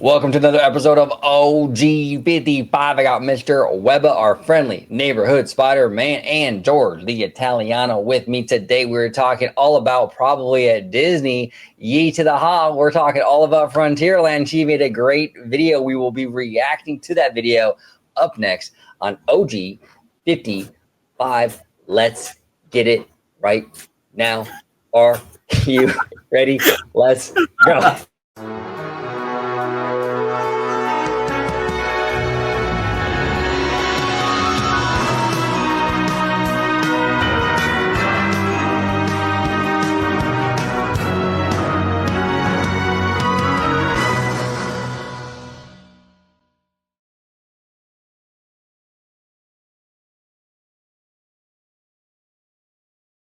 Welcome to another episode of OG55. I got Mr. Webba, our friendly neighborhood Spider-Man, and George, the Italiano, with me today. We're talking all about probably at Disney. Yee to the ha. We're talking all about Frontierland. She made a great video. We will be reacting to that video up next on OG55. Let's get it right now. Are you ready? Let's go.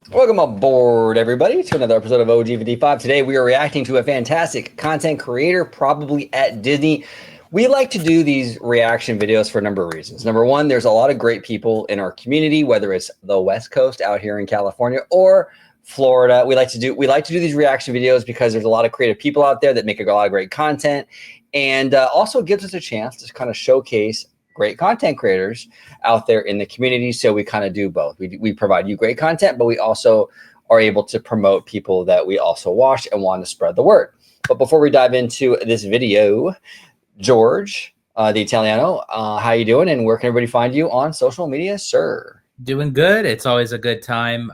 Welcome aboard, everybody, to another episode of OG55. Today, we are reacting to a fantastic content creator, probably at Disney. We like to do these reaction videos for a number of reasons. Number one, there's a lot of great people in our community, whether it's the West Coast out here in California or Florida. We like to do these reaction videos because there's a lot of creative people out there that make a lot of great content, and also gives us a chance to kind of showcase great content creators out there in the community. So we kind of do both. We provide you great content, but we also are able to promote people that we also watch and want to spread the word. But before we dive into this video, George, the Italiano, how you doing? And where can everybody find you on social media, sir? Doing good. It's always a good time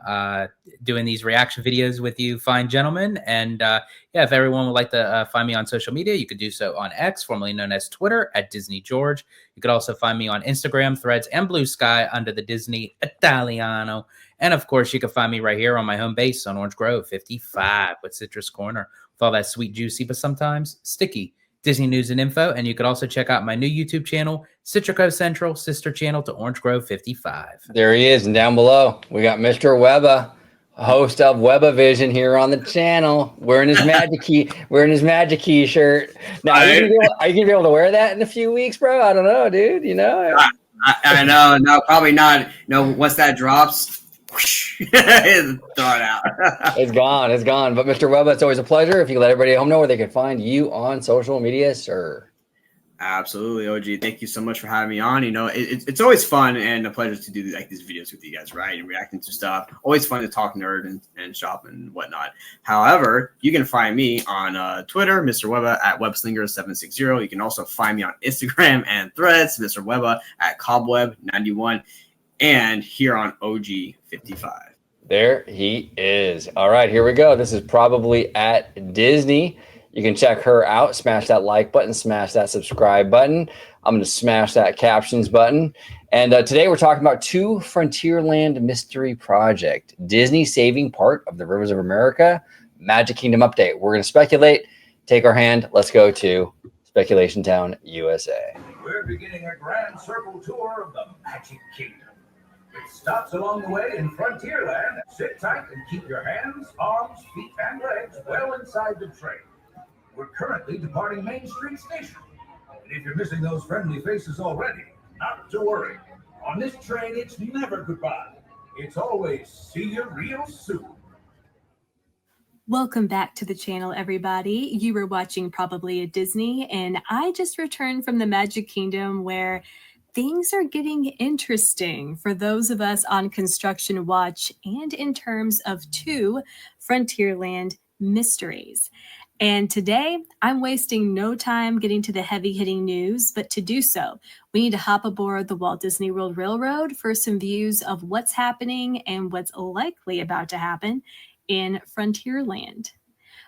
doing these reaction videos with you fine gentlemen. And yeah, if everyone would like to find me on social media, you could do so on X, formerly known as Twitter, at Disney George. You could also find me on Instagram, Threads, and Blue Sky under the Disney Italiano. And of course, you can find me right here on my home base on Orange Grove 55 with Citrus Corner with all that sweet, juicy, but sometimes sticky Disney news and info. And you could also check out my new YouTube channel, Citrico Central, sister channel to Orange Grove 55. There he is. And down below, we got Mr. Webba, host of Webba Vision here on the channel, wearing his Magic Key shirt. Now, are you gonna be able to wear that in a few weeks, bro? I don't know, dude. You know, I know. No, probably not. You know, once that drops, throw it out. It's gone. But Mr. Webba, it's always a pleasure. If you let everybody at home know where they can find you on social media, sir. Absolutely, OG. Thank you so much for having me on. You know, it's always fun and a pleasure to do like these videos with you guys, right? And reacting to stuff. Always fun to talk nerd and shop and whatnot. However, you can find me on Twitter, Mr. Webba at Webslinger760. You can also find me on Instagram and Threads, Mr. Webba at Cobweb91, and here on OG55. There he is. All right, here we go. This is probably at Disney. You can check her out. Smash that like button. Smash that subscribe button. I'm going to smash that captions button. And today we're talking about two Frontierland mystery project. Disney saving part of the Rivers of America. Magic Kingdom update. We're going to speculate. Take our hand. Let's go to Speculation Town, USA. We're beginning a grand circle tour of the Magic Kingdom. It stops along the way in Frontierland. Sit tight and keep your hands, arms, feet, and legs well inside the train. We're currently departing Main Street Station. And if you're missing those friendly faces already, not to worry. On this train, it's never goodbye. It's always see you real soon. Welcome back to the channel, everybody. You were watching Probably at Disney, and I just returned from the Magic Kingdom where things are getting interesting for those of us on construction watch and in terms of two Frontierland mysteries. And today, I'm wasting no time getting to the heavy-hitting news, but to do so, we need to hop aboard the Walt Disney World Railroad for some views of what's happening and what's likely about to happen in Frontierland.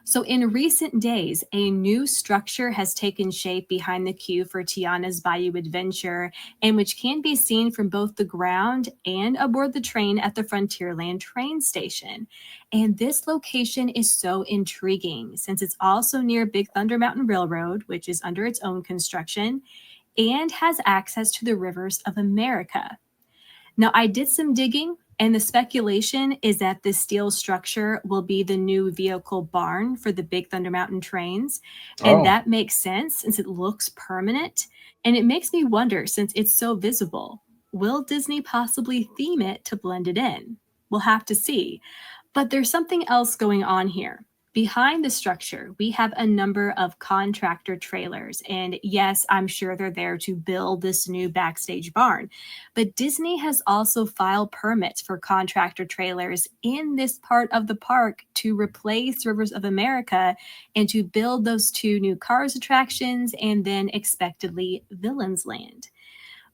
So in recent days, a new structure has taken shape behind the queue for Tiana's Bayou Adventure, and which can be seen from both the ground and aboard the train at the Frontierland train station. And this location is so intriguing since it's also near Big Thunder Mountain Railroad, which is under its own construction, and has access to the rivers of America. Now, I did some digging, and the speculation is that this steel structure will be the new vehicle barn for the Big Thunder Mountain trains. And that makes sense since it looks permanent. And it makes me wonder, since it's so visible, will Disney possibly theme it to blend it in? We'll have to see. But there's something else going on here. Behind the structure, we have a number of contractor trailers. And yes, I'm sure they're there to build this new backstage barn. But Disney has also filed permits for contractor trailers in this part of the park to replace Rivers of America and to build those 2 new Cars attractions and then expectedly Villains Land.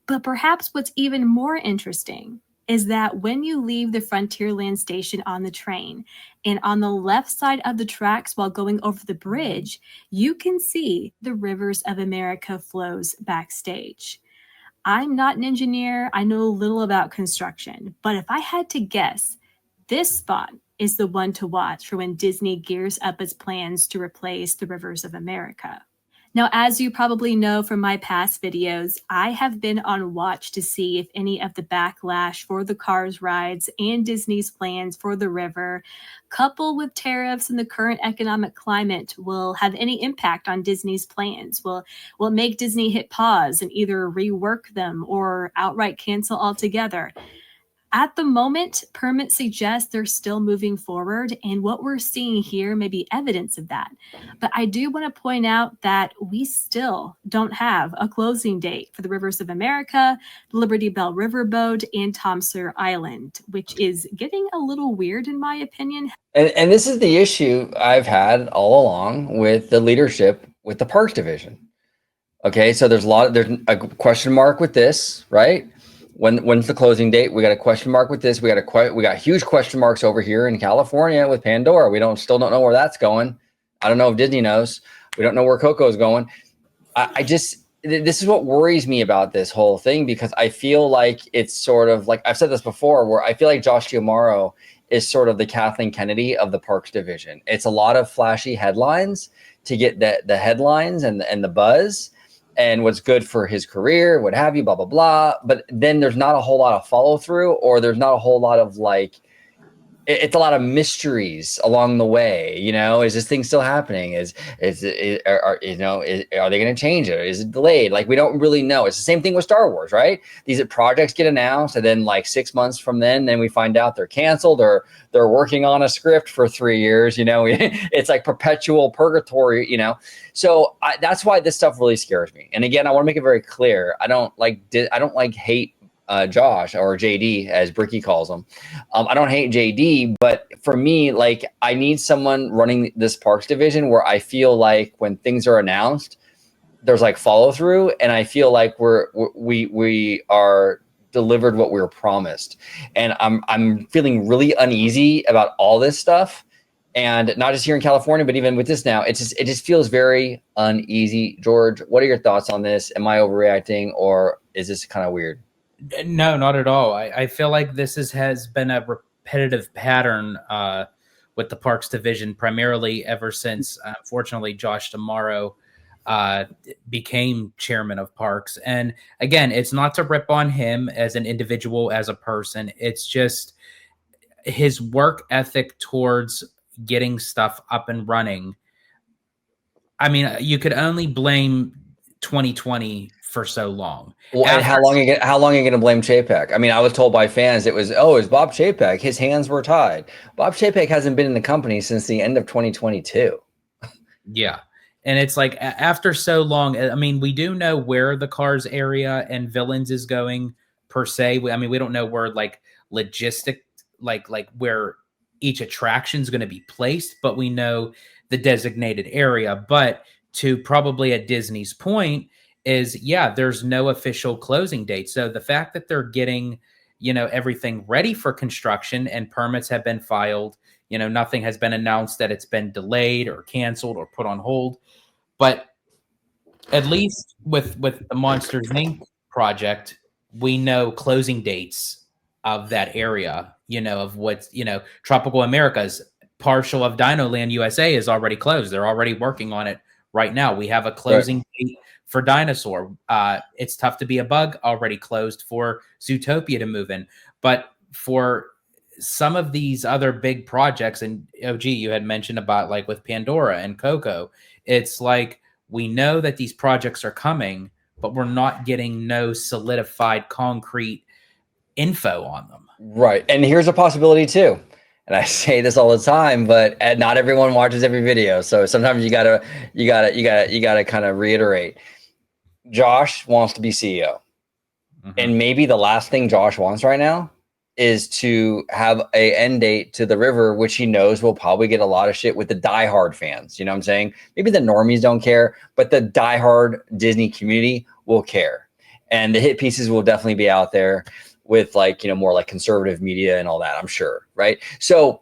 But perhaps what's even more interesting is that when you leave the Frontierland station on the train, and on the left side of the tracks while going over the bridge, you can see the Rivers of America flows backstage. I'm not an engineer. I know little about construction, but if I had to guess, this spot is the one to watch for when Disney gears up its plans to replace the Rivers of America. Now, as you probably know from my past videos, I have been on watch to see if any of the backlash for the Cars rides and Disney's plans for the river, coupled with tariffs and the current economic climate, will have any impact on Disney's plans. Will it make Disney hit pause and either rework them or outright cancel altogether? At the moment, permits suggest they're still moving forward, and what we're seeing here may be evidence of that. But I do want to point out that we still don't have a closing date for the Rivers of America, Liberty Bell Riverboat, and Tom Sawyer Island, which is getting a little weird in my opinion. And this is the issue I've had all along with the leadership with the Parks division. Okay, so there's a question mark with this, right? When's the closing date? We got a question mark with this. We got huge question marks over here in California with Pandora. We still don't know where that's going. I don't know if Disney knows. We don't know where Coco is going. This is what worries me about this whole thing, because I feel like it's sort of like, I've said this before, where I feel like Josh Giamaro is sort of the Kathleen Kennedy of the Parks division. It's a lot of flashy headlines to get the headlines and the buzz, and what's good for his career, what have you, blah, blah, blah. But then there's not a whole lot of follow through, or there's not a whole lot of it's a lot of mysteries along the way. Is this thing still happening? Are they going to change it? Is it delayed? We don't really know. It's the same thing with Star Wars, right? These projects get announced, and then 6 months from then we find out they're canceled, or they're working on a script for 3 years. It's like perpetual purgatory. So that's why this stuff really scares me. And again, I want to make it very clear. I don't hate Josh, or JD as Bricky calls him. I don't hate JD, but for me, I need someone running this Parks division where I feel like when things are announced, there's follow through, and I feel like we are delivered what we were promised. And I'm feeling really uneasy about all this stuff, and not just here in California, but even with this now, it just feels very uneasy. George, what are your thoughts on this? Am I overreacting, or is this kind of weird? No, not at all. I feel like this has been a repetitive pattern with the Parks division, primarily ever since, unfortunately, Josh Giamaro became chairman of Parks. And again, it's not to rip on him as an individual, as a person. It's just his work ethic towards getting stuff up and running. I mean, you could only blame 2020 for so long. Well, and how long are you going to blame Chapek? I mean, I was told by fans it was Bob Chapek. His hands were tied. Bob Chapek hasn't been in the company since the end of 2022. Yeah. And it's after so long, I mean, we do know where the Cars area and Villains is going per se. We don't know where logistic, where each attraction is going to be placed, but we know the designated area. But to probably at Disney's point, there's no official closing date. So the fact that they're getting, everything ready for construction and permits have been filed, nothing has been announced that it's been delayed or canceled or put on hold. But at least with the Monsters Inc. project, we know closing dates of that area, of what's, Tropical America's partial of Dinoland USA is already closed. They're already working on it right now. We have a closing date for Dinosaur. It's Tough to Be a Bug already closed for Zootopia to move in. But for some of these other big projects, and you had mentioned about with Pandora and Coco, it's we know that these projects are coming, but we're not getting no solidified concrete info on them. Right. And here's a possibility too. and I say this all the time, but not everyone watches every video. So sometimes you gotta kind of reiterate. Josh wants to be CEO. And maybe the last thing Josh wants right now is to have a end date to the river, which he knows will probably get a lot of shit with the diehard fans. You know what I'm saying? Maybe the normies don't care, but the diehard Disney community will care. And the hit pieces will definitely be out there with like, more like conservative media and all that, I'm sure. Right. So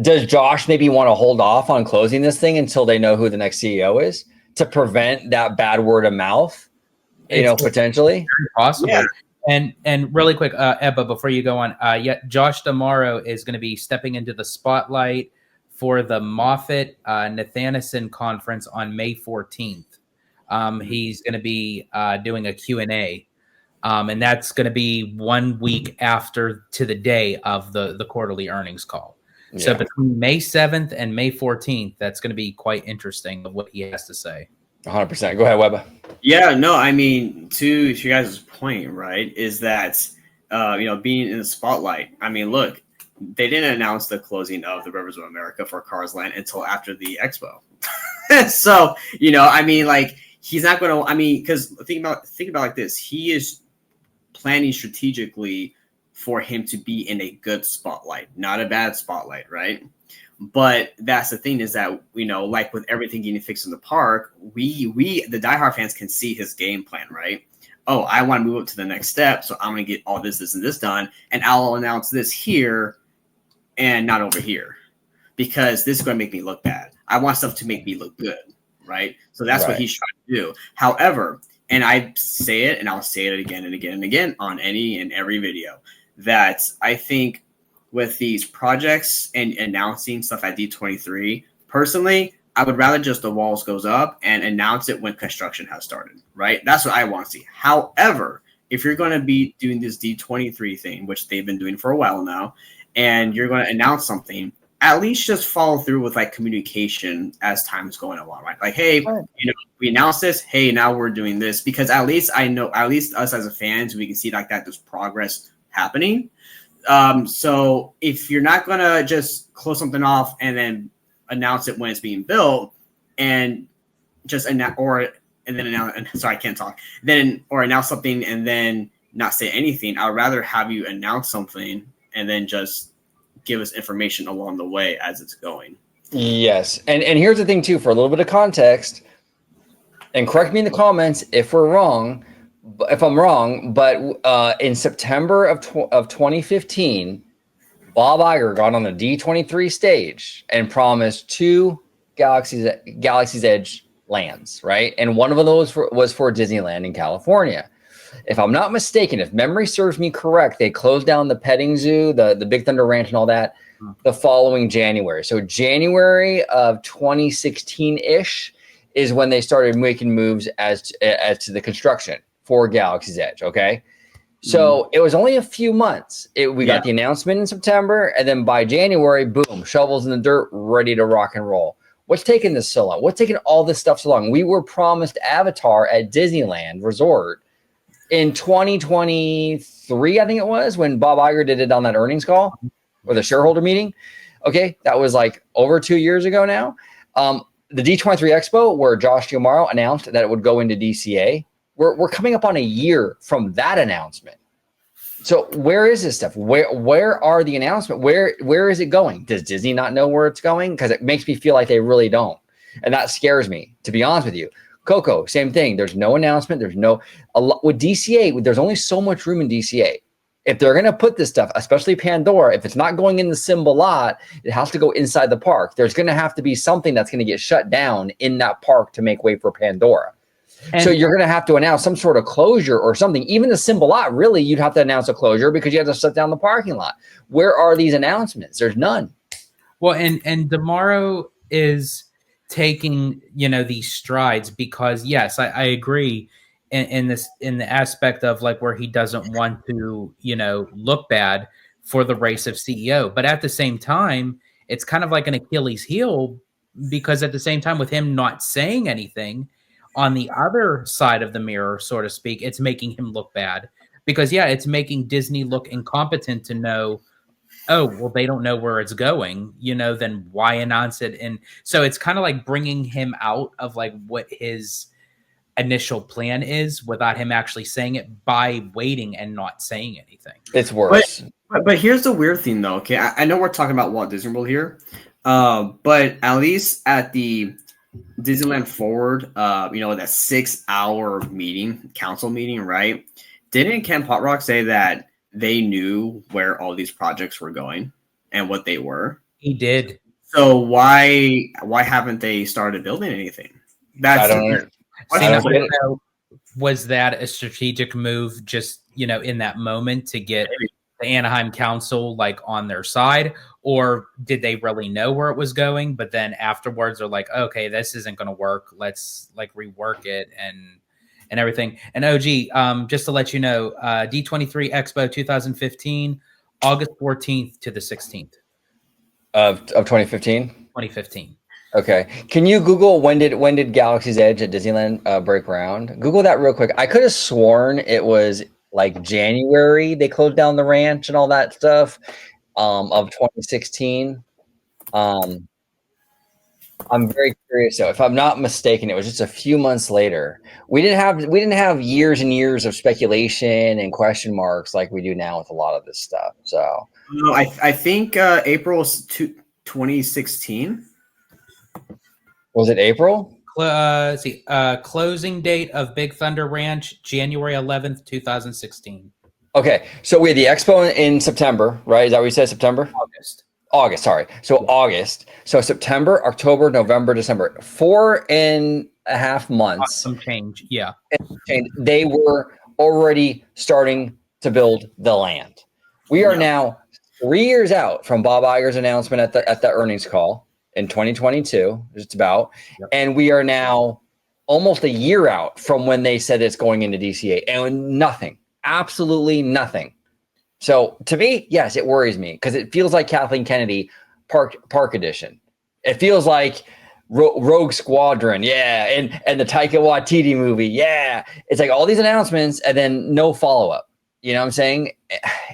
does Josh maybe want to hold off on closing this thing until they know who the next CEO is to prevent that bad word of mouth? Potentially possible. Yeah. And really quick, Ebba, before you go on, Josh D'Amaro is going to be stepping into the spotlight for the Moffat Nathanison conference on May 14th. He's going to be doing a Q&A, and that's going to be 1 week after to the day of the quarterly earnings call. Yeah. So between May 7th and May 14th, that's going to be quite interesting of what he has to say. 100%. Go ahead, Webba. Yeah, no, I mean, to you guys' point, right, is that, being in the spotlight. I mean, look, they didn't announce the closing of the Rivers of America for Cars Land until after the expo. So, I mean, like, he's not going to, I mean, because think about like this. He is planning strategically for him to be in a good spotlight, not a bad spotlight, right? But that's the thing is that, like with everything getting fixed in the park, we the diehard fans can see his game plan, right? Oh, I want to move up to the next step. So I'm going to get all this, and this done. And I'll announce this here and not over here because this is going to make me look bad. I want stuff to make me look good, right? So that's what he's trying to do. However, and I say it and I'll say it again and again and again on any and every video, that I think with these projects and announcing stuff at D23, personally, I would rather just the walls goes up and announce it when construction has started, right? That's what I want to see. However, if you're going to be doing this D23 thing, which they've been doing for a while now, and you're going to announce something, at least just follow through with like communication as time is going along, right? Like, hey, we announced this. Hey, now we're doing this, because at least us as a fans, we can see like that there's progress happening. So if you're not going to just close something off and then announce it when it's being built and just announce something and then not say anything, I'd rather have you announce something and then just give us information along the way as it's going. Yes. And here's the thing too, for a little bit of context, and correct me in the comments if I'm wrong, but in September of 2015, Bob Iger got on the D23 stage and promised 2 Galaxy's Edge lands, right? And one of those was for Disneyland in California. If I'm not mistaken, if memory serves me correct, they closed down the petting zoo, the Big Thunder Ranch and all that the following January. So January of 2016-ish is when they started making moves as to the construction for Galaxy's Edge, okay? So it was only a few months. We got the announcement in September, and then by January, boom, shovels in the dirt, ready to rock and roll. What's taking this so long? What's taking all this stuff so long? We were promised Avatar at Disneyland Resort in 2023, I think it was, when Bob Iger did it on that earnings call or the shareholder meeting. Okay, that was like over 2 years ago now. The D23 Expo, where Josh D'Amaro announced that it would go into DCA, we're coming up on a year from that announcement. So where is this stuff? Where are the announcements? Where is it going? Does Disney not know where it's going? Because it makes me feel like they really don't. And that scares me, to be honest with you. Coco, same thing. There's no announcement. With DCA, there's only so much room in DCA. If they're going to put this stuff, especially Pandora, if it's not going in the Simba lot, it has to go inside the park. There's going to have to be something that's going to get shut down in that park to make way for Pandora. And so you're going to have to announce some sort of closure or something. Even the Simba lot, really, you'd have to announce a closure because you have to shut down the parking lot. Where are these announcements? There's none. Well, and D'Amaro is taking, these strides because, yes, I agree in the aspect of like where he doesn't want to, look bad for the race of CEO. But at the same time, it's kind of like an Achilles heel because at the same time with him not saying anything, on the other side of the mirror, so to speak, it's making him look bad because, it's making Disney look incompetent to know oh, well, they don't know where it's going, then why announce it? And so it's kind of like bringing him out of like what his initial plan is without him actually saying it by waiting and not saying anything. It's worse. But here's the weird thing, though. Okay, I know we're talking about Walt Disney World here, but at least at the Disneyland Forward, that 6-hour council meeting, right? Didn't Ken Potrock say that they knew where all these projects were going and what they were? He did. So why haven't they started building anything? I don't know. Was that a strategic move just, in that moment to get the Anaheim Council like on their side? Or did they really know where it was going? But then afterwards they're like, okay, this isn't going to work. Let's like rework it and everything. And OG, just to let you know, D23 Expo 2015, August 14th to the 16th. Of 2015? 2015. Okay. Can you Google when did Galaxy's Edge at Disneyland break ground? Google that real quick. I could have sworn it was like January they closed down the ranch and all that stuff of 2016. I'm very curious though. If I'm not mistaken, it was just a few months later. We didn't have years and years of speculation and question marks like we do now with a lot of this stuff. So no, I think April 2016. Was it April? Let's see. Closing date of Big Thunder Ranch, January 11th, 2016. Okay, so we had the expo in September, right? Is that what you said? September? August, sorry. So August. So September, October, November, December. 4.5 months. Some change, yeah. They were already starting to build the land. We are now 3 years out from Bob Iger's announcement at the earnings call in 2022, just about. Yep. And we are now almost a year out from when they said it's going into DCA, and nothing, absolutely nothing. So to me, yes, it worries me because it feels like Kathleen Kennedy Park Edition. It feels like Rogue Squadron, yeah, and the Taika Waititi movie, yeah. It's like all these announcements and then no follow up. You know what I'm saying?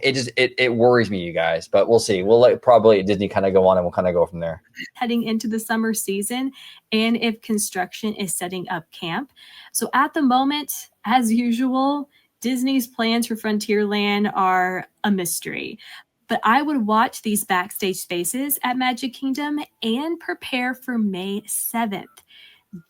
It worries me, you guys. But we'll see. We'll let probably Disney kind of go on and we'll kind of go from there. Heading into the summer season, and if construction is setting up camp. So at the moment, as usual, Disney's plans for Frontierland are a mystery. But I would watch these backstage spaces at Magic Kingdom and prepare for May 7th.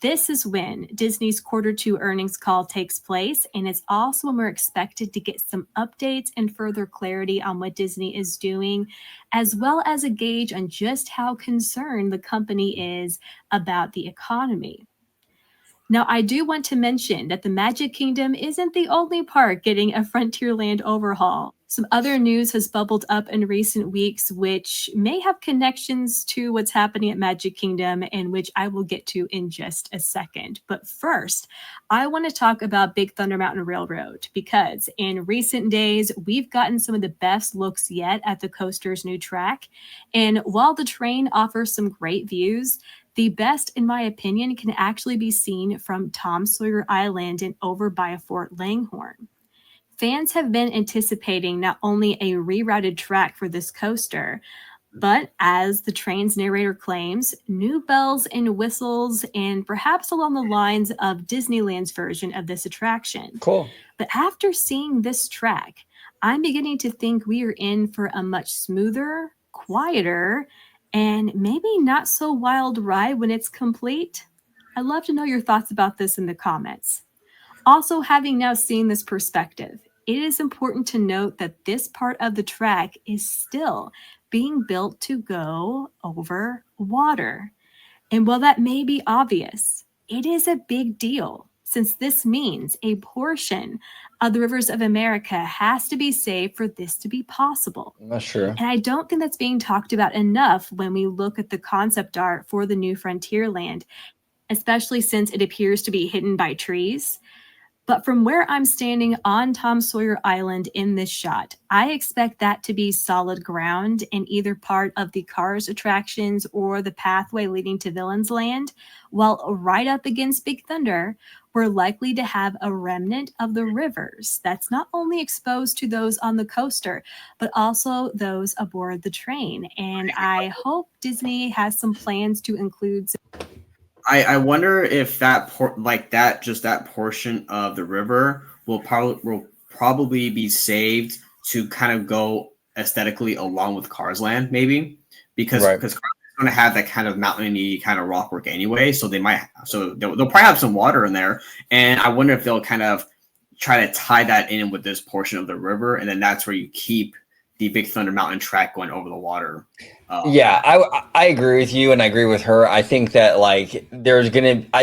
This is when Disney's Q2 earnings call takes place, and it's also when we're expected to get some updates and further clarity on what Disney is doing, as well as a gauge on just how concerned the company is about the economy. Now, I do want to mention that the Magic Kingdom isn't the only park getting a Frontierland overhaul. Some other news has bubbled up in recent weeks, which may have connections to what's happening at Magic Kingdom, and which I will get to in just a second. But first, I want to talk about Big Thunder Mountain Railroad, because in recent days, we've gotten some of the best looks yet at the coaster's new track. And while the train offers some great views, the best, in my opinion, can actually be seen from Tom Sawyer Island and over by Fort Langhorne. Fans have been anticipating not only a rerouted track for this coaster, but as the train's narrator claims, new bells and whistles, and perhaps along the lines of Disneyland's version of this attraction. Cool. But after seeing this track, I'm beginning to think we are in for a much smoother, quieter, and maybe not so wild ride when it's complete. I'd love to know your thoughts about this in the comments. Also, having now seen this perspective, it is important to note that this part of the track is still being built to go over water. And while that may be obvious, it is a big deal, since this means a portion of the rivers of America has to be saved for this to be possible. That's true. And I don't think that's being talked about enough when we look at the concept art for the new Frontierland, especially since it appears to be hidden by trees. But from where I'm standing on Tom Sawyer Island in this shot, I expect that to be solid ground in either part of the Cars attractions or the pathway leading to Villains Land, while right up against Big Thunder, we're likely to have a remnant of the rivers that's not only exposed to those on the coaster, but also those aboard the train. And I hope Disney has some plans to include. I wonder if that that portion of the river will probably be saved to kind of go aesthetically along with Cars Land, maybe because Right. Cars Land is going to have that kind of mountainy kind of rock work anyway, so they'll probably have some water in there, and I wonder if they'll kind of try to tie that in with this portion of the river, and then that's where you keep the Big Thunder Mountain track going over the water. Yeah, I agree with you, and I agree with her. I think that I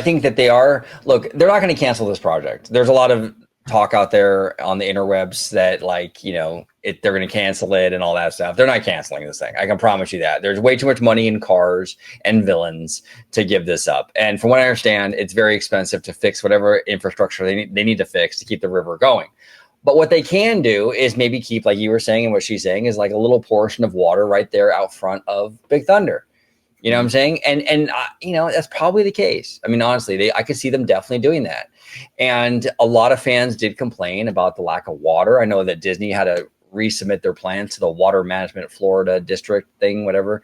think that they're not going to cancel this project. There's a lot of talk out there on the interwebs that they're going to cancel it and all that stuff. They're not canceling this thing. I can promise you that. There's way too much money in cars and villains to give this up. And from what I understand, it's very expensive to fix whatever infrastructure they need to fix to keep the river going. But what they can do is maybe keep, like you were saying, and what she's saying is like a little portion of water right there out front of Big Thunder. You know what I'm saying? And that's probably the case. I mean, honestly, I could see them definitely doing that. And a lot of fans did complain about the lack of water. I know that Disney had to resubmit their plans to the Water Management Florida District thing, whatever.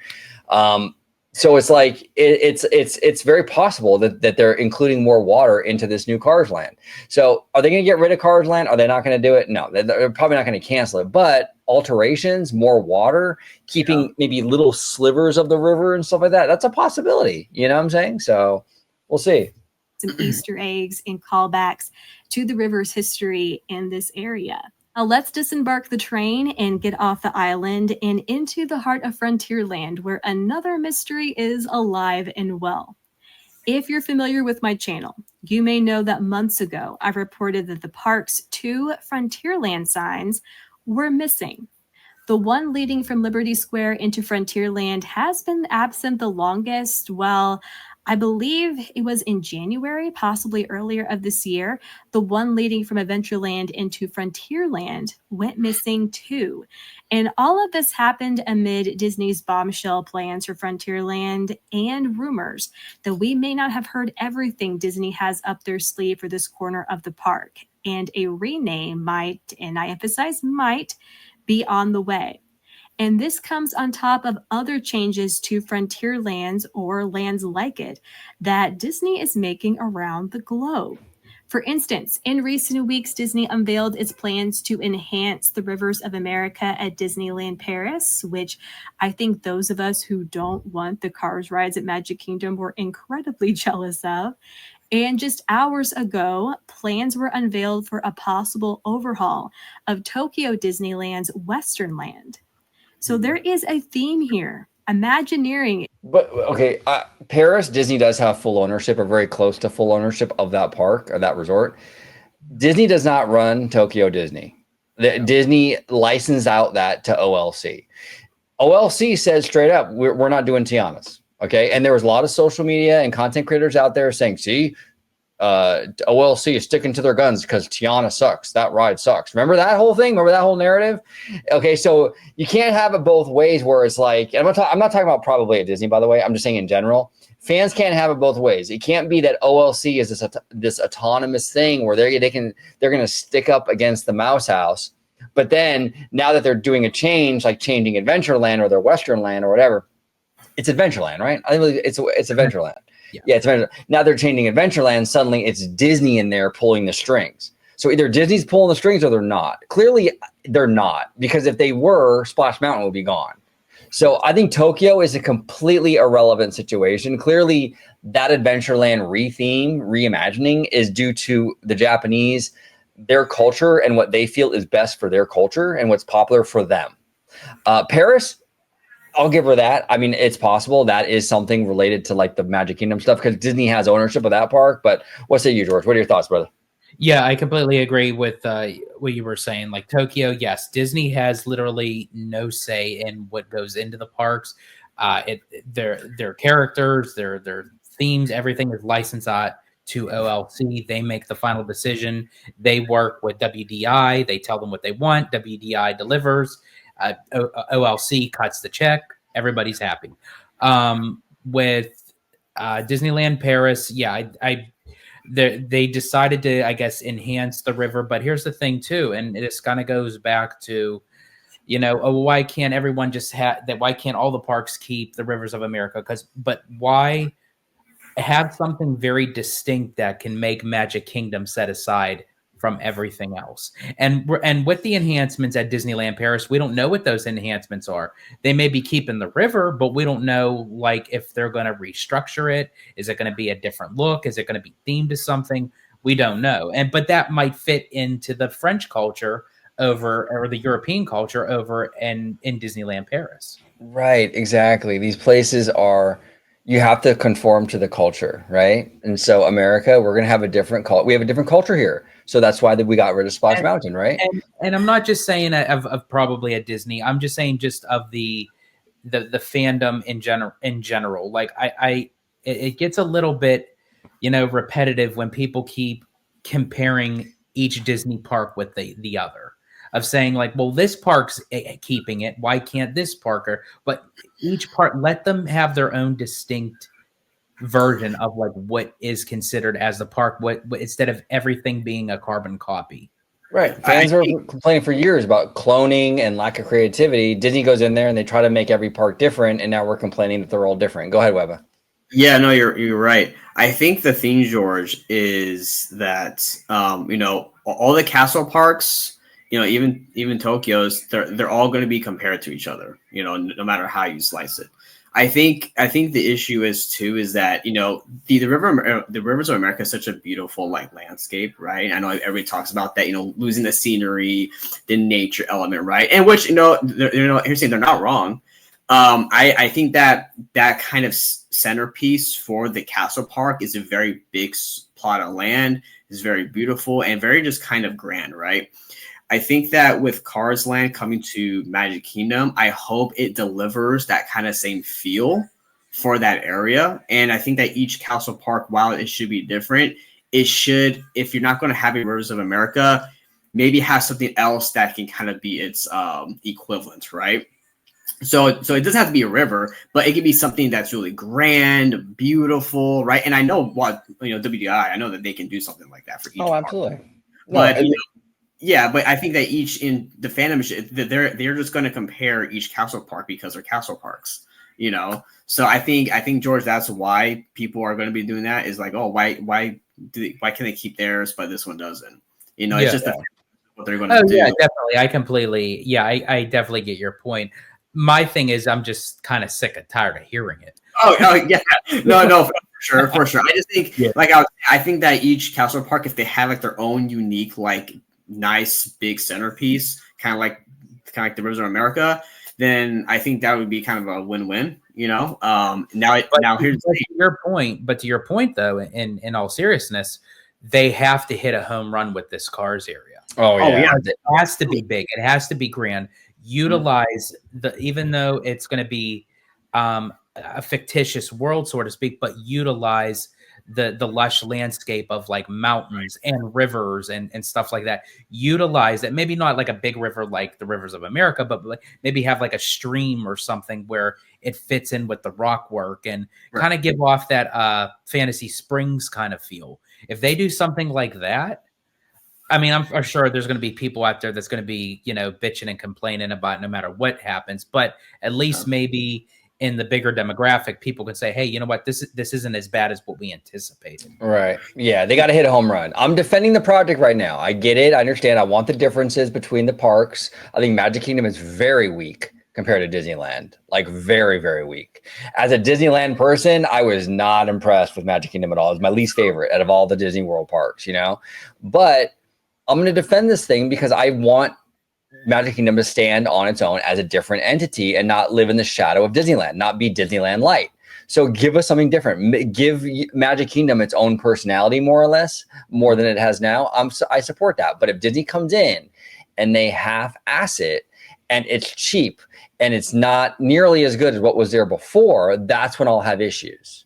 So it's like it's very possible that they're including more water into this new Cars Land. So are they going to get rid of Cars Land? Are they not going to do it? No, they're probably not going to cancel it. But alterations, more water, keeping maybe little slivers of the river and stuff like that, that's a possibility. You know what I'm saying? So we'll see. Some Easter eggs and callbacks to the river's history in this area. Now let's disembark the train and get off the island and into the heart of Frontierland, where another mystery is alive and well. If you're familiar with my channel, you may know that months ago, I reported that the park's 2 Frontierland signs were missing. The one leading from Liberty Square into Frontierland has been absent the longest. Well, I believe it was in January, possibly earlier of this year. The one leading from Adventureland into Frontierland went missing too. And all of this happened amid Disney's bombshell plans for Frontierland and rumors that we may not have heard everything Disney has up their sleeve for this corner of the park. And a rename might, and I emphasize might, be on the way. And this comes on top of other changes to Frontierlands or lands like it that Disney is making around the globe. For instance, in recent weeks, Disney unveiled its plans to enhance the rivers of America at Disneyland Paris, which I think those of us who don't want the Cars rides at Magic Kingdom were incredibly jealous of. And just hours ago, plans were unveiled for a possible overhaul of Tokyo Disneyland's Western Land. So there is a theme here, Imagineering. But okay, Paris, Disney does have full ownership or very close to full ownership of that park or that resort. Disney does not run Tokyo Disney. Disney licensed out that to OLC. OLC says straight up, we're not doing Tiana's. Okay. And there was a lot of social media and content creators out there saying, see, OLC is sticking to their guns because Tiana sucks. That ride sucks. Remember that whole thing? Remember that whole narrative? Okay, so you can't have it both ways where it's like, and I'm not talking about probably at Disney, by the way. I'm just saying in general. Fans can't have it both ways. It can't be that OLC is this autonomous thing where they're going to stick up against the Mouse House. But then now that they're doing a change, like changing Adventureland or their Western Land or whatever, it's Adventureland, right? I think it's Adventureland. Yeah, it's now they're changing Adventureland. Suddenly, it's Disney in there pulling the strings. So either Disney's pulling the strings or they're not. Clearly, they're not, because if they were, Splash Mountain would be gone. So I think Tokyo is a completely irrelevant situation. Clearly, that Adventureland reimagining is due to the Japanese, their culture, and what they feel is best for their culture and what's popular for them. Paris, I'll give her that. I mean, it's possible that is something related to like the Magic Kingdom stuff because Disney has ownership of that park. But what say you, George? What are your thoughts, brother? Yeah, I completely agree with what you were saying. Like Tokyo, yes, Disney has literally no say in what goes into the parks. Their characters, their themes, everything is licensed out to OLC. They make the final decision. They work with WDI. They tell them what they want. WDI delivers. OLC cuts the check. Everybody's happy. With Disneyland Paris, yeah, they decided to, I guess, enhance the river. But here's the thing too, and this kind of goes back to, why can't everyone just have that? Why can't all the parks keep the rivers of America? But why have something very distinct that can make Magic Kingdom set aside from everything else? And with the enhancements at Disneyland Paris, we don't know what those enhancements are. They may be keeping the river, but we don't know like if they're going to restructure it. Is it going to be a different look? Is it going to be themed to something? We don't know. But that might fit into the French culture or the European culture over in Disneyland Paris. Right, exactly. These places you have to conform to the culture, right? And so America, we're going to have a different culture. We have a different culture here. So that's why we got rid of Splash Mountain, right? And I'm not just saying of probably at Disney. I'm just saying just of the fandom in general. Like it gets a little bit, repetitive when people keep comparing each Disney park with the other. Of saying like, well, this park's keeping it. Why can't this park? But each park, let them have their own distinct version of like what is considered as the park. What instead of everything being a carbon copy. Right. Fans are complaining for years about cloning and lack of creativity. Disney goes in there and they try to make every park different, and now we're complaining that they're all different. Go ahead, Webba. Yeah, no, you're right. I think the thing, George, is that all the castle parks. Even Tokyo's, they're all going to be compared to each other, no matter how you slice it. I think the issue is that, the rivers of America is such a beautiful like landscape, right? I know everybody talks about that, losing the scenery, the nature element, right? And which, here's saying they're not wrong. I think that kind of centerpiece for the castle park is a very big plot of land, is very beautiful and very just kind of grand, right? I think that with Cars Land coming to Magic Kingdom, I hope it delivers that kind of same feel for that area. And I think that each castle park, while it should be different, it should, if you're not going to have a Rivers of America, maybe have something else that can kind of be its equivalent, right? So it doesn't have to be a river, but it can be something that's really grand, beautiful, right? And I know WDI, I know that they can do something like that for each. Oh, absolutely. But yeah, but I think that each in the fandom, they're just going to compare each castle park because they're castle parks, So I think George, that's why people are going to be doing that. Is like, oh, why can they keep theirs but this one doesn't? It's just what they're going to do. Yeah, definitely. I definitely get your point. My thing is, I'm just kind of sick and tired of hearing it. Oh yeah, no, for sure. I just think I think that each castle park, if they have like their own unique like nice big centerpiece, kind of like the Rivers of America, then I think that would be kind of a win-win. Now here's to your point. But to your point, though, in all seriousness, they have to hit a home run with this Cars area. Oh yeah, it has to be big. It has to be grand. Utilize even though it's going to be a fictitious world, so to speak, but utilize the lush landscape of like mountains and rivers and stuff like that. Utilize it. Maybe not like a big river like the Rivers of America, but maybe have like a stream or something where it fits in with the rock work and kind of give off that Fantasy Springs kind of feel. If they do something like that, I mean, I'm sure there's going to be people out there that's going to be, bitching and complaining about no matter what happens, but at least maybe in the bigger demographic, people can say, hey, you know what, this isn't as bad as what we anticipated. Right. Yeah, they got to hit a home run. I'm defending the project right now. I get it. I understand. I want the differences between the parks. I think Magic Kingdom is very weak compared to Disneyland, like very, very weak. As a Disneyland person, I was not impressed with Magic Kingdom at all. It's my least favorite out of all the Disney World parks, but I'm going to defend this thing because I want Magic Kingdom to stand on its own as a different entity and not live in the shadow of Disneyland, not be Disneyland Light. So give us something different. Give Magic Kingdom its own personality, more or less, more than it has now. I support that. But if Disney comes in and they half-ass it and it's cheap and it's not nearly as good as what was there before, that's when I'll have issues.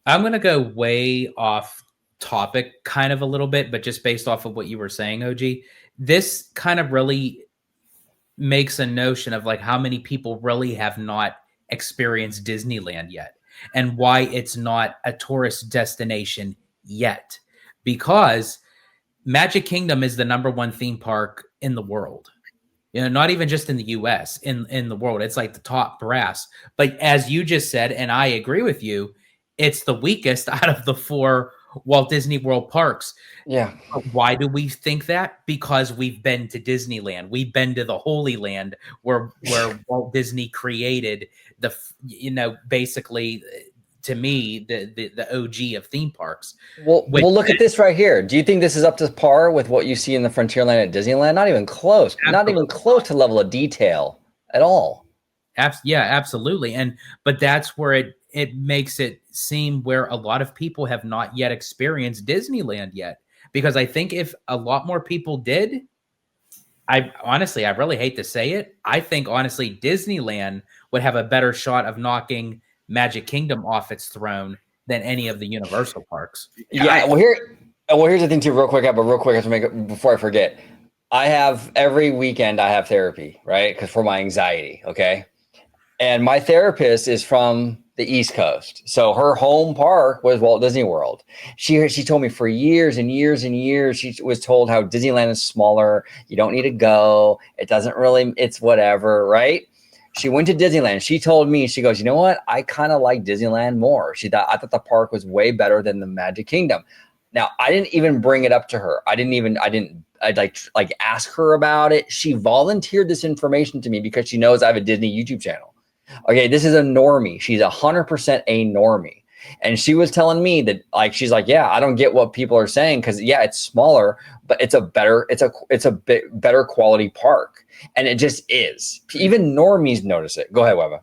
I'm going to go way off topic kind of a little bit, but just based off of what you were saying, OG, this kind of really makes a notion of like how many people really have not experienced Disneyland yet and why it's not a tourist destination yet. because Magic Kingdom is the #1 theme park in the world. Not even just in the US, in the world. It's like the top brass. But as you just said, and I agree with you, it's the weakest out of the 4 Walt Disney World parks. Yeah. Why do we think that? Because we've been to Disneyland. We've been to the Holy Land where Walt Disney created basically, to me, the OG of theme parks. Well, look at this right here. Do you think this is up to par with what you see in the Frontierland at Disneyland? Not even close. Absolutely. Not even close to level of detail at all. Yeah, absolutely. But that's where it makes it seem where a lot of people have not yet experienced Disneyland yet. Because I think if a lot more people did, I really hate to say it, I think honestly Disneyland would have a better shot of knocking Magic Kingdom off its throne than any of the Universal parks. Yeah, here's the thing too, real quick, I have to make it before I forget. Every weekend I have therapy, right? Because for my anxiety, okay? And my therapist is from the East Coast. So her home park was Walt Disney World. She told me for years and years and years, she was told how Disneyland is smaller. You don't need to go. It's whatever, right? She went to Disneyland. She told me, she goes, you know what? I kind of like Disneyland more. I thought the park was way better than the Magic Kingdom. Now, I didn't even bring it up to her. I'd like ask her about it. She volunteered this information to me because she knows I have a Disney YouTube channel. Okay, this is a normie. She's 100% a normie. And she was telling me that, like, she's like, yeah, I don't get what people are saying because, yeah, it's smaller, but it's a bit better quality park. And it just is. Even normies notice it. Go ahead, Webba.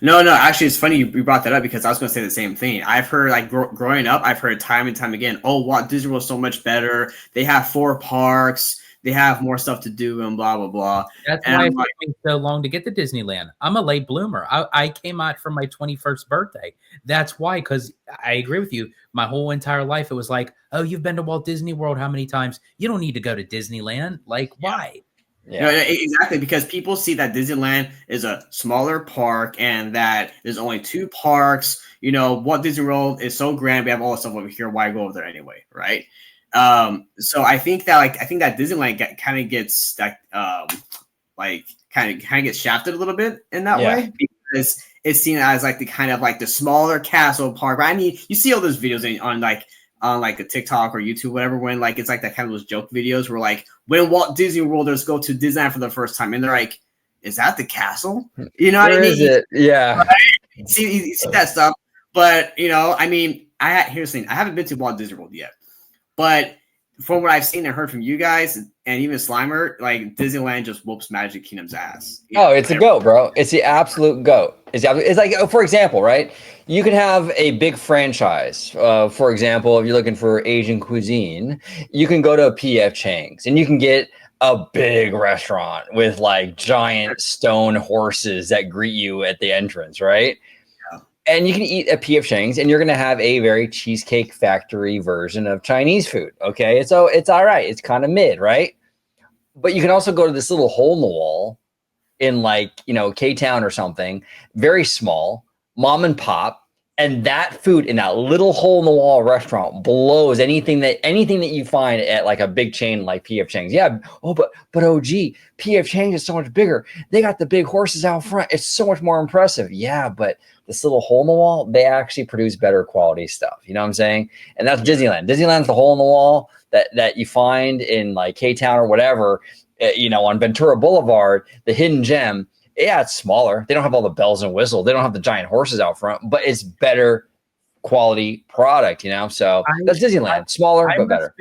No, actually, it's funny you brought that up because I was going to say the same thing. I've heard, like, growing up, I've heard time and time again, oh, Walt Disney World is so much better. They have 4 parks. They have more stuff to do and blah, blah, blah. That's why it took me so long to get to Disneyland. I'm a late bloomer. I came out for my 21st birthday. That's why, because I agree with you. My whole entire life, it was like, oh, you've been to Walt Disney World how many times? You don't need to go to Disneyland. Like, why? Yeah. Exactly, because people see that Disneyland is a smaller park and that there's only 2 parks. Walt Disney World is so grand. We have all the stuff over here. Why go over there anyway, right? So I think that Disneyland kind of gets kind of gets shafted a little bit in that way because it's seen as like the kind of like the smaller castle park. Right? I mean, you see all those videos on the TikTok or YouTube, whatever, when like it's like that kind of those joke videos where like when Walt Disney Worlders go to Disneyland for the first time and they're like, "Is that the castle?" You know what I mean? Is it? Yeah. Right? You see that stuff, but I mean, here's the thing: I haven't been to Walt Disney World yet. But from what I've seen and heard from you guys and even Slimer, like Disneyland just whoops Magic Kingdom's ass. It's a goat, bro. It's the absolute goat. It's like, for example, right? You could have a big franchise. For example, if you're looking for Asian cuisine, you can go to a PF Chang's and you can get a big restaurant with like giant stone horses that greet you at the entrance, right? And you can eat at P.F. Chang's, and you're going to have a very Cheesecake Factory version of Chinese food, okay? So it's all right. It's kind of mid, right? But you can also go to this little hole in the wall in like, K-Town or something, very small, mom and pop, and that food in that little hole in the wall restaurant blows anything that you find at like a big chain like P.F. Chang's. Yeah. Oh, but OG, P.F. Chang's is so much bigger. They got the big horses out front. It's so much more impressive. Yeah, but this little hole in the wall, they actually produce better quality stuff. You know what I'm saying? And that's Disneyland. Disneyland's the hole in the wall that you find in like K-Town or whatever, on Ventura Boulevard, the hidden gem. Yeah, it's smaller. They don't have all the bells and whistles. They don't have the giant horses out front, but it's better quality product, So that's Disneyland. Smaller, but better.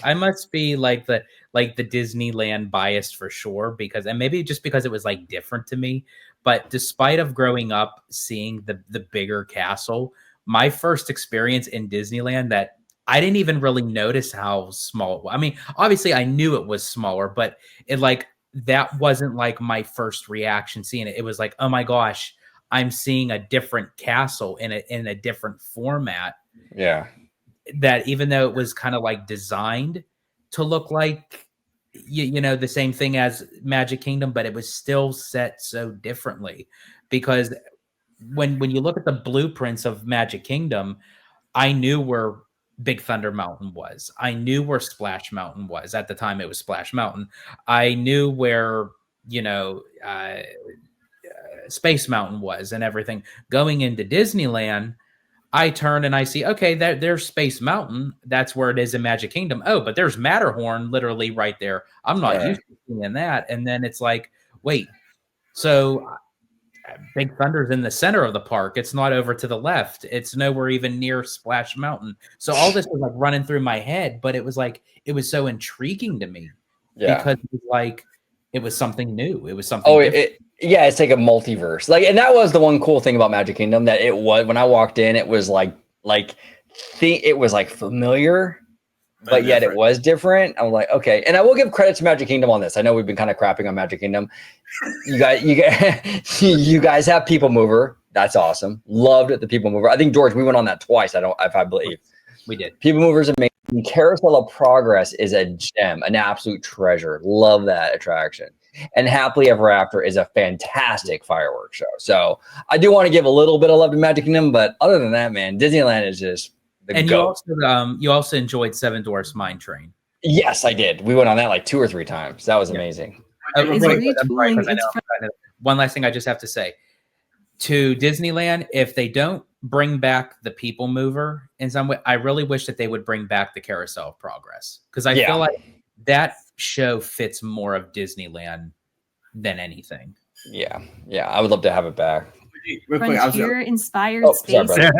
I must be like the Disneyland biased for sure, and maybe just because it was like different to me. But despite of growing up seeing the bigger castle, my first experience in Disneyland that I didn't even really notice how small it was. I mean, obviously I knew it was smaller, but that wasn't like my first reaction seeing it. It was like, oh my gosh, I'm seeing a different castle in a different format. Yeah. That even though it was kind of like designed to look like, the same thing as Magic Kingdom, but it was still set so differently. Because when you look at the blueprints of Magic Kingdom, I knew where Big Thunder Mountain was. I knew where Splash Mountain was. At the time, it was Splash Mountain. I knew where, Space Mountain was and everything. Going into Disneyland, I turn and I see, okay, there's Space Mountain. That's where it is in Magic Kingdom. Oh, but there's Matterhorn literally right there. I'm not used to seeing that. And then it's like, wait, so Big Thunder's in the center of the park. It's not over to the left. It's nowhere even near Splash Mountain. So all this was like running through my head, but it was so intriguing to me because it was like, it was something new. It was something different. It's like a multiverse. And that was the one cool thing about Magic Kingdom, that it was, when I walked in, it was it was like familiar, but yet it was different. I was like, okay. And I will give credit to Magic Kingdom on this. I know we've been kind of crapping on Magic Kingdom. You guys have People Mover. That's awesome. Loved the People Mover. I think, George, we went on that twice. I believe we did. People Mover is amazing. Carousel of Progress is a gem, an absolute treasure. Love that attraction. And Happily Ever After is a fantastic fireworks show. So I do want to give a little bit of love to Magic Kingdom, but other than that, man, Disneyland is just the GOAT. You also enjoyed Seven Dwarfs Mine Train. Yes, I did. We went on that like 2 or 3 times. That was amazing. One last thing I just have to say. To Disneyland, if they don't bring back the People Mover in some way, I really wish that they would bring back the Carousel of Progress, because I feel like that show fits more of Disneyland than anything. Yeah, I would love to have it back. Frontier-inspired space. Sorry,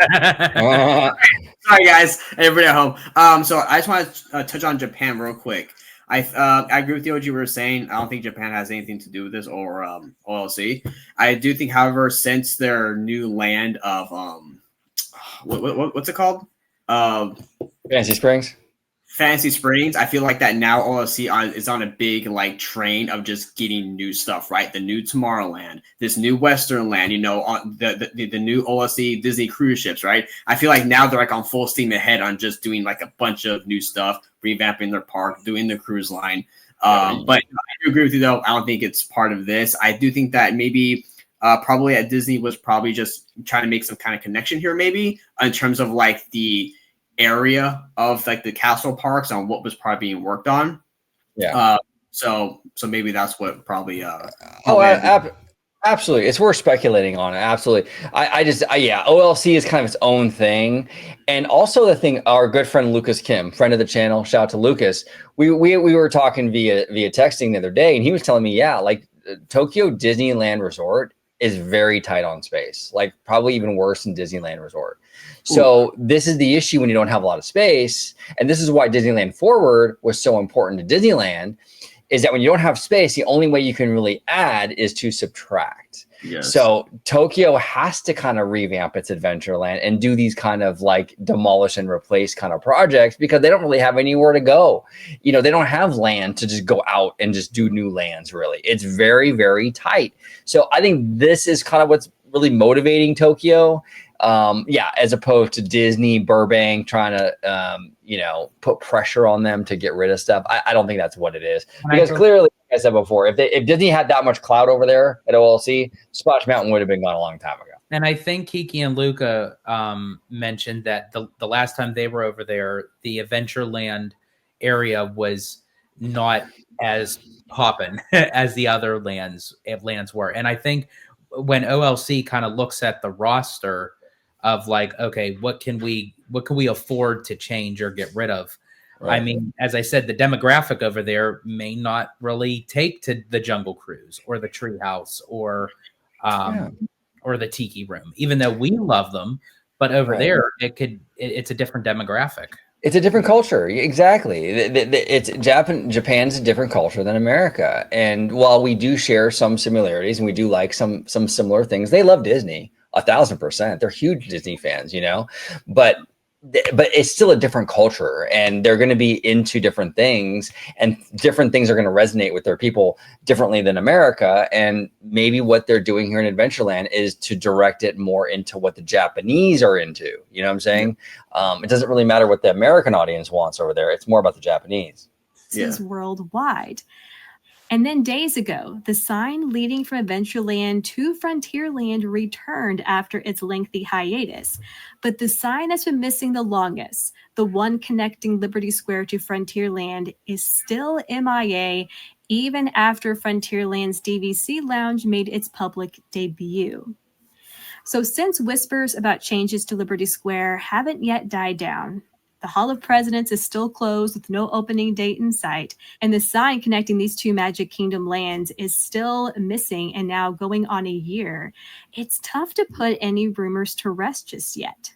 guys, everybody at home. So I just want to touch on Japan real quick. I agree with you what you were saying. I don't think Japan has anything to do with this or OLC. I do think, however, since their new land of what's it called? Fantasy Springs. I feel like that now OLC is on a big train of just getting new stuff, right? The new Tomorrowland, this new Western Land, on the new OLC Disney cruise ships, right? I feel like now they're on full steam ahead on just doing a bunch of new stuff, revamping their park, doing the cruise line. But I do agree with you, though. I don't think it's part of this. I do think that maybe probably at Disney was probably just trying to make some kind of connection here, maybe in terms of the area of the castle parks on what was probably being worked on. So maybe that's what probably absolutely, it's worth speculating on it. Absolutely. OLC is kind of its own thing. And also the thing, our good friend Lucas Kim, friend of the channel, shout out to Lucas, we were talking via texting the other day, and he was telling me Tokyo Disneyland Resort is very tight on space, probably even worse than Disneyland Resort. So this is the issue when you don't have a lot of space. And this is why Disneyland Forward was so important to Disneyland, is that when you don't have space, the only way you can really add is to subtract. Yes. So Tokyo has to kind of revamp its Adventureland and do these kind of demolish and replace kind of projects, because they don't really have anywhere to go. They don't have land to just go out and just do new lands, really. It's very, very tight. So I think this is kind of what's really motivating Tokyo. As opposed to Disney, Burbank trying to, put pressure on them to get rid of stuff. I don't think that's what it is. Because clearly, like I said before, if Disney had that much clout over there at OLC, Splash Mountain would have been gone a long time ago. And I think Kiki and Luca mentioned that the last time they were over there, the Adventureland area was not as poppin' as the other lands were. And I think when OLC kind of looks at the roster of okay, what can we afford to change or get rid of? Right. I mean, as I said, the demographic over there may not really take to the Jungle Cruise or the Treehouse or the Tiki Room, even though we love them. But over there, it's a different demographic. It's a different culture. Exactly. Japan's a different culture than America. And while we do share some similarities and we do like some similar things, they love Disney 1,000%. They're huge Disney fans, but it's still a different culture, and they're going to be into different things, and different things are going to resonate with their people differently than America. And maybe what they're doing here in Adventureland is to direct it more into what the Japanese are into. You know what I'm saying? It doesn't really matter what the American audience wants over there. It's more about the Japanese. This is worldwide. And then days ago, the sign leading from Adventureland to Frontierland returned after its lengthy hiatus. But the sign that's been missing the longest, the one connecting Liberty Square to Frontierland, is still MIA even after Frontierland's DVC Lounge made its public debut. So since whispers about changes to Liberty Square haven't yet died down, the Hall of Presidents is still closed with no opening date in sight, and the sign connecting these two Magic Kingdom lands is still missing and now going on a year. It's tough to put any rumors to rest just yet.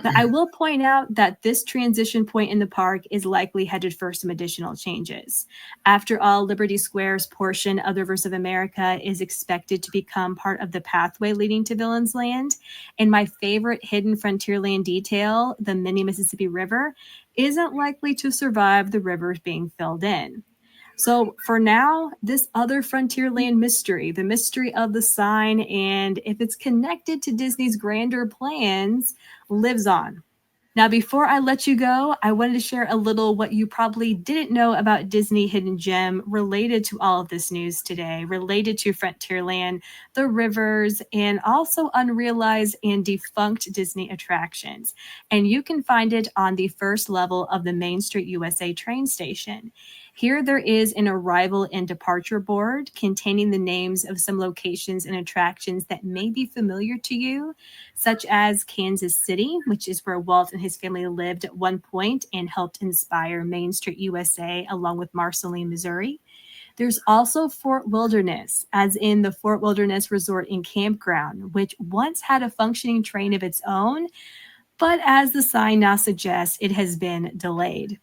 But I will point out that this transition point in the park is likely headed for some additional changes. After all, Liberty Square's portion of the Rivers of America is expected to become part of the pathway leading to Villains Land. And my favorite hidden Frontierland detail, the mini Mississippi River, isn't likely to survive the rivers being filled in. So for now, this other Frontierland mystery, the mystery of the sign, and if it's connected to Disney's grander plans, lives on. Now, before I let you go, I wanted to share a little what you probably didn't know about Disney Hidden Gem related to all of this news today, related to Frontierland, the rivers, and also unrealized and defunct Disney attractions. And you can find it on the first level of the Main Street USA train station. Here there is an arrival and departure board containing the names of some locations and attractions that may be familiar to you, such as Kansas City, which is where Walt and his family lived at one point and helped inspire Main Street USA, along with Marceline, Missouri. There's also Fort Wilderness, as in the Fort Wilderness Resort and Campground, which once had a functioning train of its own, but as the sign now suggests, it has been delayed.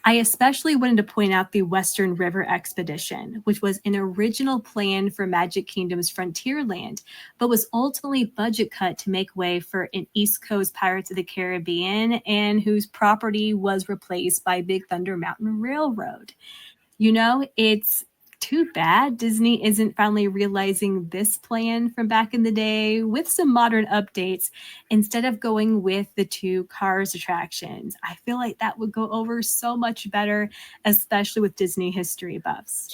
I especially wanted to point out the Western River Expedition, which was an original plan for Magic Kingdom's Frontierland, but was ultimately budget cut to make way for an East Coast Pirates of the Caribbean, and whose property was replaced by Big Thunder Mountain Railroad. You know, it's too bad Disney isn't finally realizing this plan from back in the day with some modern updates instead of going with the two Cars attractions. I feel like that would go over so much better, especially with Disney history buffs.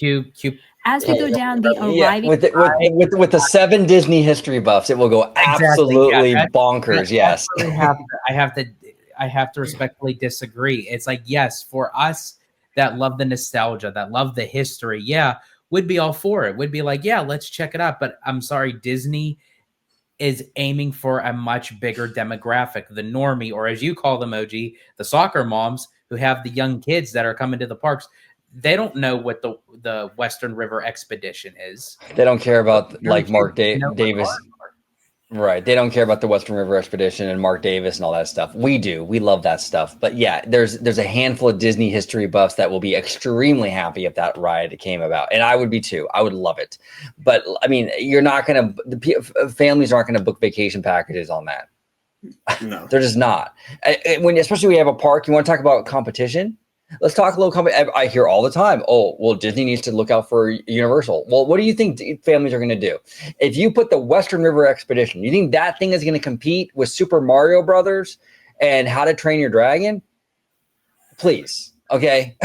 As we go down the arriving... with the 7 Disney history buffs, it will go absolutely bonkers, yes. I have to respectfully disagree. It's like, yes, for us that love the nostalgia, that love the history, yeah, would be all for it. Would be like, yeah, let's check it out. But I'm sorry, Disney is aiming for a much bigger demographic, the normie, or as you call them, OG, the soccer moms who have the young kids that are coming to the parks. They don't know what the Western River Expedition is. They don't care about like Mark Davis. Right. They don't care about the Western River Expedition and Mark Davis and all that stuff. We do. We love that stuff. But yeah, there's a handful of Disney history buffs that will be extremely happy if that ride came about. And I would be too. I would love it. But I mean, you're not going to, families aren't going to book vacation packages on that. No, they're just not. Especially when you have a park, you want to talk about competition. Let's talk a little I hear all the time, oh, well, Disney needs to look out for Universal. Well, what do you think families are going to do? If you put the Western River Expedition, you think that thing is going to compete with Super Mario Brothers and How to Train Your Dragon? Please, okay?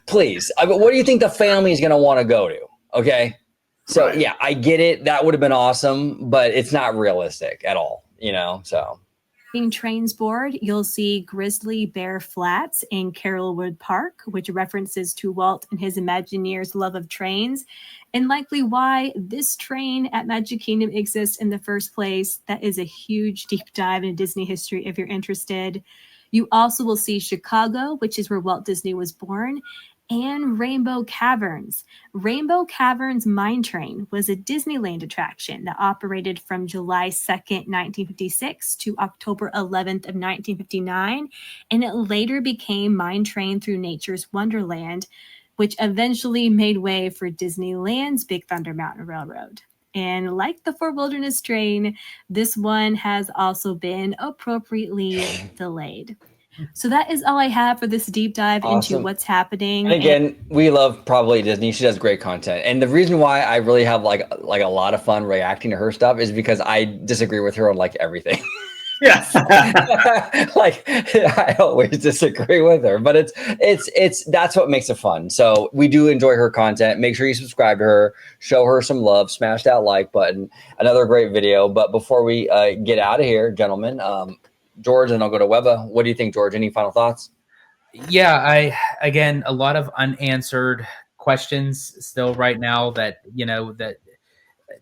Please. I mean, what do you think the family is going to want to go to? Okay? So, right. Yeah, I get it. That would have been awesome, but it's not realistic at all, so... Trains board, you'll see Grizzly Bear Flats in Carrollwood Park, which references to Walt and his Imagineer's love of trains, and likely why this train at Magic Kingdom exists in the first place. That is a huge deep dive into Disney history if you're interested. You also will see Chicago, which is where Walt Disney was born, and Rainbow Caverns. Rainbow Caverns Mine Train was a Disneyland attraction that operated from July 2nd, 1956 to October 11th of 1959, and it later became Mine Train Through Nature's Wonderland, which eventually made way for Disneyland's Big Thunder Mountain Railroad. And like the Fort Wilderness train, this one has also been appropriately delayed. So that is all I have for this deep dive into what's happening. And again, we love Probably Disney. She does great content. And the reason why I really have like a lot of fun reacting to her stuff is because I disagree with her on like everything. Yes. Like I always disagree with her, but it's that's what makes it fun. So we do enjoy her content. Make sure you subscribe to her, show her some love, smash that like button. Another great video. But before we get out of here, gentlemen, George, and I'll go to Webba. What do you think, George? Any final thoughts? Yeah, again, a lot of unanswered questions still right now that, that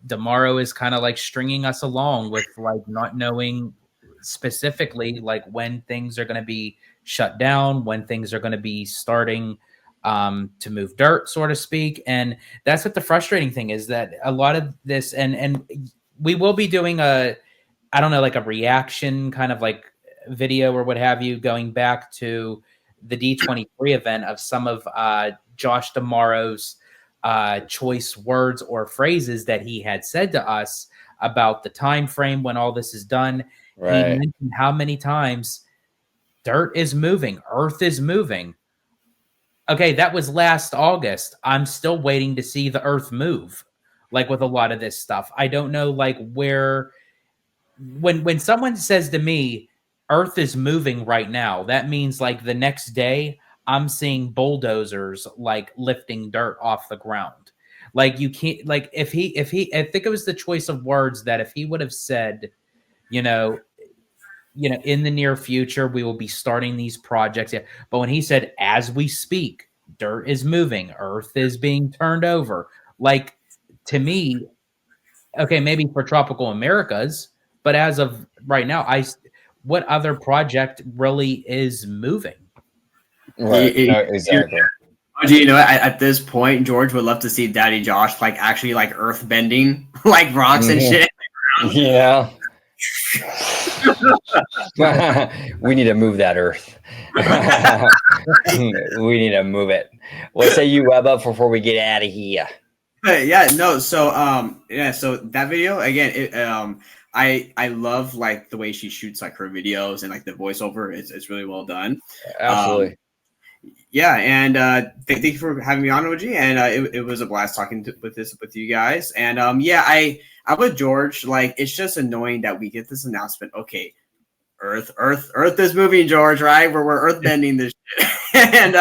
Tomorrow is kind of like stringing us along with like not knowing specifically like when things are going to be shut down, when things are going to be starting to move dirt, so to speak. And that's what the frustrating thing is, that a lot of this, and we will be doing I don't know, like a reaction kind of like video or what have you, going back to the D23 event of some of Josh Tomorrow's choice words or phrases that he had said to us about the time frame when all this is done. Right. He mentioned how many times dirt is moving, earth is moving. Okay, that was last August. I'm still waiting to see the earth move. Like with a lot of this stuff, I don't know like where, when someone says to me, earth is moving right now, that means like the next day I'm seeing bulldozers like lifting dirt off the ground. Like you can't, like if he I think it was the choice of words that if he would have said, in the near future we will be starting these projects. Yeah. But when he said, as we speak, dirt is moving, earth is being turned over, like to me, okay, maybe for tropical Americas, but as of right now, what other project really is moving? Right. No, exactly. At this point, George would love to see Daddy Josh like actually like earth bending like rocks and shit. Yeah. We need to move that earth. We need to move it. What say you, Webba, before we get out of here? So that video again, I love like the way she shoots like her videos and like the voiceover. It's really well done. Absolutely. And thank you for having me on, OG. And it was a blast talking with you guys. And I'm with George. Like, it's just annoying that we get this announcement. Okay, Earth is moving, George. Right? We're earth bending this shit. And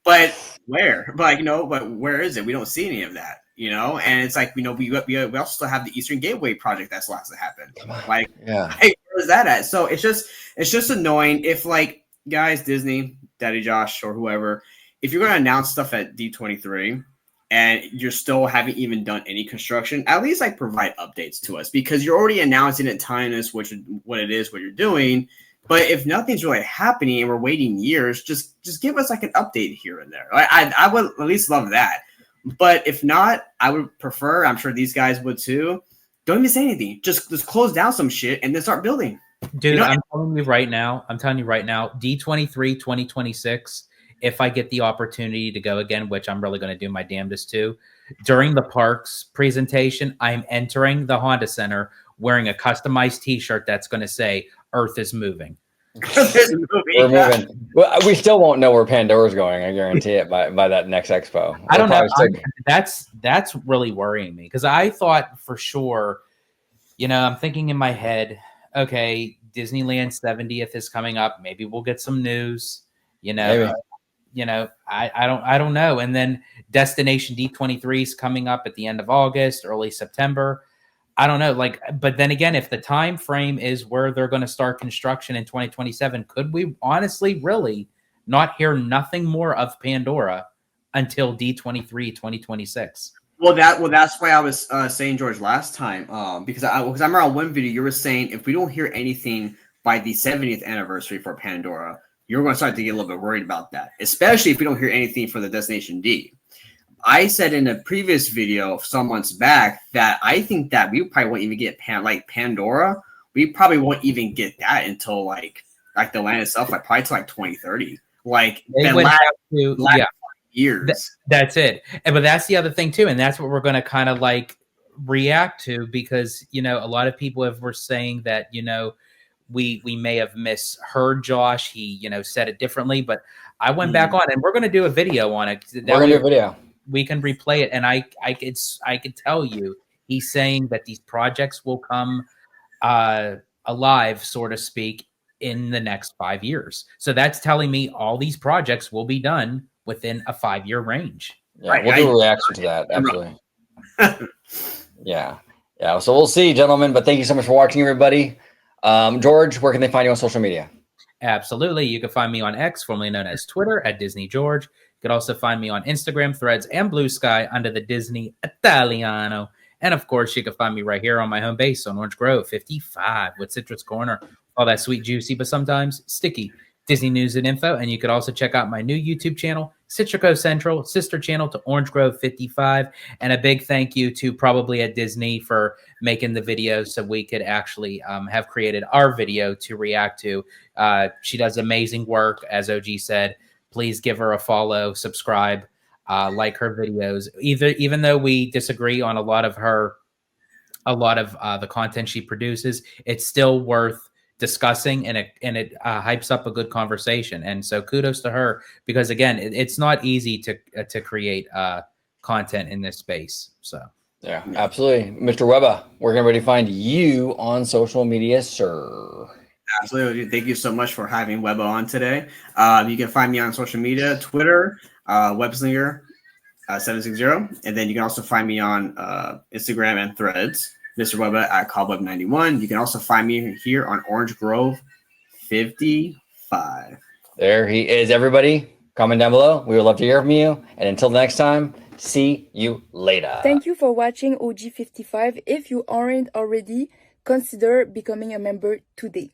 but where? But where is it? We don't see any of that. And it's like, we also have the Eastern Gateway project that's last to happen. Like, hey, where is that at? So it's just annoying if like, guys, Disney, Daddy Josh, or whoever, if you're going to announce stuff at D23 and you're still haven't even done any construction, at least like provide updates to us, because you're already announcing it, telling us what you're doing. But if nothing's really happening and we're waiting years, just give us like an update here and there. I would at least love that. But if not, I would prefer, I'm sure these guys would too, don't even say anything. Just close down some shit and then start building. Dude, I'm telling you right now, D23 2026, if I get the opportunity to go again, which I'm really going to do my damnedest to, during the parks presentation, I'm entering the Honda Center wearing a customized t-shirt that's going to say, Earth is moving. We're moving. Well, we still won't know where Pandora's going. I guarantee it by that next expo. I don't know. That's really worrying me, because I thought for sure, I'm thinking in my head, okay, Disneyland 70th is coming up. Maybe we'll get some news. I don't know. And then Destination D23 is coming up at the end of August, early September. I don't know. Like, but then again, if the time frame is where they're going to start construction in 2027, could we honestly really not hear nothing more of Pandora until D23 2026? Well, that's why I was saying, George, last time, because I remember on one video you were saying if we don't hear anything by the 70th anniversary for Pandora, you're going to start to get a little bit worried about that, especially if we don't hear anything for the Destination D. I said in a previous video some months back that I think that we probably won't even get Pandora. We probably won't even get that until like the land itself, like probably till like 2030. Like last years. That's it. But that's the other thing too, and that's what we're going to kind of like react to, because a lot of people were saying that we may have misheard Josh. He said it differently, but I went back on, and we're going to do a video on it. We're going to do a video. We can replay it, and I could tell you he's saying that these projects will come alive, so to speak, in the next 5 years. So that's telling me all these projects will be done within a 5-year range. Yeah, Right, we'll do a reaction to that. Absolutely. Yeah. Yeah. So we'll see, gentlemen. But thank you so much for watching, everybody. George, where can they find you on social media? Absolutely. You can find me on X, formerly known as Twitter, at Disney George. You can also find me on Instagram, Threads, and Blue Sky under the Disney Italiano. And of course, you can find me right here on my home base on Orange Grove 55 with Citrus Corner. All that sweet, juicy, but sometimes sticky Disney news and info. And you could also check out my new YouTube channel, Citrico Central, sister channel to Orange Grove 55. And a big thank you to Probably at Disney for making the video so we could actually have created our video to react to. She does amazing work, as OG said. Please give her a follow, subscribe, like her videos. Even though we disagree on a lot of the content she produces, it's still worth discussing, and it hypes up a good conversation. And so kudos to her, because again, it's not easy to create content in this space. So yeah, absolutely. Mr. Webber, where can everybody find you on social media, sir? Absolutely. Thank you so much for having Webbo on today. You can find me on social media, Twitter, Webslinger 760, and then you can also find me on Instagram and Threads, Mr. Webber at Cobweb91. You can also find me here on Orange Grove 55. There he is, everybody. Comment down below. We would love to hear from you. And until next time, see you later. Thank you for watching OG55. If you aren't already, consider becoming a member today.